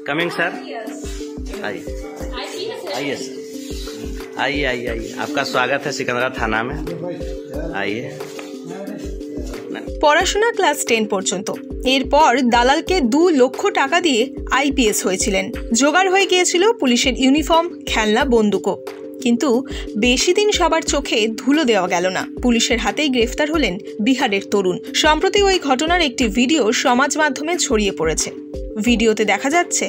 Coming sir, आइए आइए sir, आइए आइए आइए, आपका स्वागत है सिकंदरा थाना में, आइए। পড়াশোনা ক্লাস 10 পর্যন্ত। এরপর দালালকে 2 লক্ষ টাকা দিয়ে আইপিএস হয়েছিলেন। জোগাড় হয়ে গিয়েছিল পুলিশের ইউনিফর্ম, খেলনা, বন্দুকও। কিন্তু বেশি দিন সবার চোখে ধুলো দেওয়া গেল না। পুলিশের হাতেই গ্রেফতার হলেন বিহারের তরুণ। সম্প্রতি ওই ঘটনার একটি ভিডিও সমাজ মাধ্যমে ছড়িয়ে পড়েছে। ভিডিওতে দেখা যাচ্ছে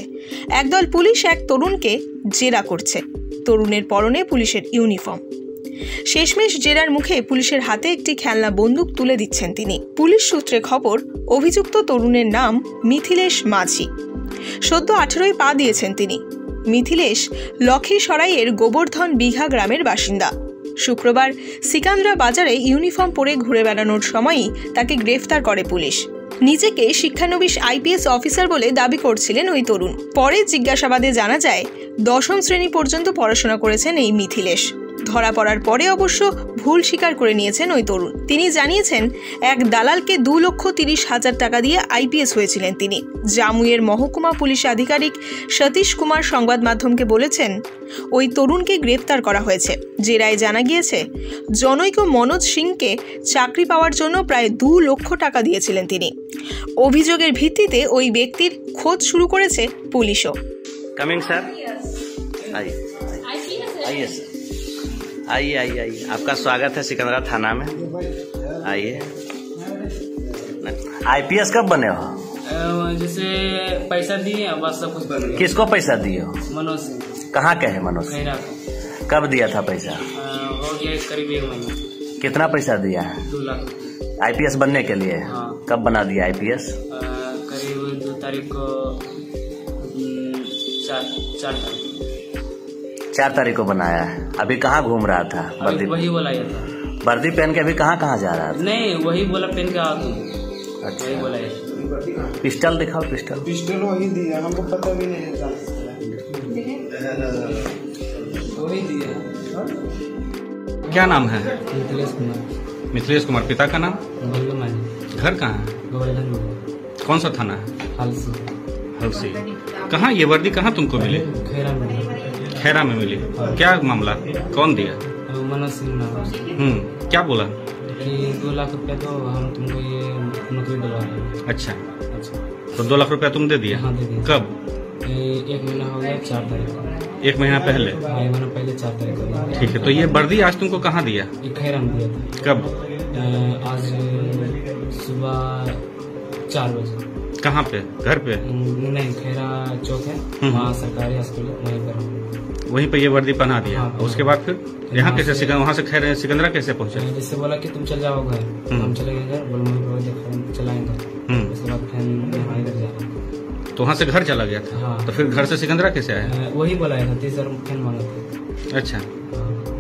একদল পুলিশ এক তরুণকে জেরা করছে। তরুণের পরনে পুলিশের ইউনিফর্ম। শেষমেশ জেরার মুখে পুলিশের হাতে একটি খেলনা বন্দুক তুলে দিচ্ছেন তিনি। পুলিশ সূত্রে খবর, অভিযুক্ত তরুণের নাম মিথিলেশ মাঝি। সদ্য 18 পা দিয়েছেন তিনি। মিথিলেশ লক্ষীসরাইয়ের গোবর্ধন বিঘা গ্রামের বাসিন্দা। শুক্রবার সিকান্দ্রা বাজারে ইউনিফর্ম পরে ঘুরে বেড়ানোর সময়ই তাকে গ্রেফতার করে পুলিশ। নিজেকে শিক্ষানবিশ আইপিএস অফিসার বলে দাবি করছিলেন ওই তরুণ। পরে জিজ্ঞাসাবাদে জানা যায় 10ম শ্রেণী পর্যন্ত পড়াশোনা করেছেন এই মিথিলেশ। ধরা পড়ার পরে অবশ্য ভুল স্বীকার করে নিয়েছেন ওই তরুণ। তিনি জানিয়েছেন এক দালালকে 2,30,000 টাকা দিয়ে আইপিএস হয়েছিলেন তিনি। জামুইয়ের মহকুমা পুলিশ আধিকারিক সতীশ কুমার সংবাদ মাধ্যমকে বলেছেন, ওই তরুণকে গ্রেপ্তার করা হয়েছে। জেরায় জানা গিয়েছে জনৈক মনোজ সিংকে চাকরি পাওয়ার জন্য প্রায় 2 লক্ষ টাকা দিয়েছিলেন তিনি। অভিযোগের ভিত্তিতে ওই ব্যক্তির খোঁজ শুরু করেছে পুলিশও। कमिंग सर, आइए आइए सर, आइए आइए आइए, आपका स्वागत है सिकंदरा थाना में, आइए। आईपीएस कब बने हो? जैसे पैसा दिए बस सब कुछ बन गया। किसको पैसा दिए हो? मनोज सिंह। कहाँ के है मनोज? कब दिया था पैसा? हो गया करीब 1 महीना। कितना पैसा दिया है? 2 लाख। आईपीएस बनने के लिए? हाँ। कब बना दिया आईपीएस? करीब 2 तारीख को 4 तारीख को बनाया है। अभी कहाँ घूम रहा था? वर्दी वही बोला था। वर्दी पहन के अभी कहाँ कहाँ जा रहा था? नहीं, वही बोला पहन के आओ तुम। अच्छा, वही बोला। पिस्टल दिखाओ, पिस्टल। पिस्टल वही दिया, हमको पता भी नहीं है। वही दिया। क्या नाम है? मिथिलेश कुमार। मिथिलेश कुमार। पिता का नाम? घर कहाँ है? गोवर्धन। कौन सा थाना है? हलसी। कहाँ ये वर्दी कहाँ तुमको मिली? खैरा में मिली। क्या मामला, कौन दिया? मनोज सिंह। क्या बोला? 2 लाख रुपया तो हम तुमको ये नौकरी दिलवा रहे हैं। अच्छा, तो 2 लाख रुपया तुम दे दिया? हाँ, दे दिया। कब? 1 महीना हो गया, 4 तारीख को। 1 महीना पहले? हाँ, 1 महीना पहले 4 तारीख को। ठीक है, तो ये वर्दी आज तुमको कहाँ दिया? खैरा में दिया था। कब? आज सुबह 4 बजे। कहाँ पे? घर पे? नहीं, खैरा चौक है, वहाँ सरकारी स्कूल है, वहीं पर। वहीं पे ये वर्दी पहना दिया। हाँ, उसके बाद फिर यहाँ कैसे वहाँ से खैर सिकंदरा कैसे पहुँचे? जैसे बोला कि तुम चल जाओ घर, हम चले गए घर, बोलो चलाएंगे। उसके बाद फिर यहाँ इधर जा रहे। तो वहाँ से घर चला गया था? हाँ। तो फिर घर से सिकंदरा कैसे आया? वही बुलाया था, 30,000 फैन मांगा था। अच्छा,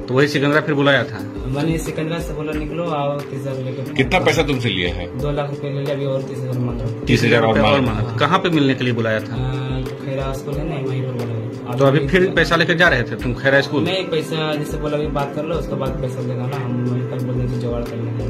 तो वही सिकंदरा फिर बुलाया था? मैंने सिकंदरा से बोला निकलो आओ, 30,000 लेके। कितना पैसा तुमसे लिया है? 2 लाख रुपए ले लिया, अभी और 30,000 मांग रहा हूँ। 30,000 और मांगा। कहाँ पे मिलने के लिए बुलाया था? खैरा स्कूल है ना, वहीं पर बुलाया। तो अभी फिर पैसा लेकर जा रहे थे तुम खैरा स्कूल? नहीं, पैसा जैसे बोला अभी बात कर लो, उसके बाद पैसा देगा ना, हम वहीं पर बोलने की जुगाड़ कर लेंगे।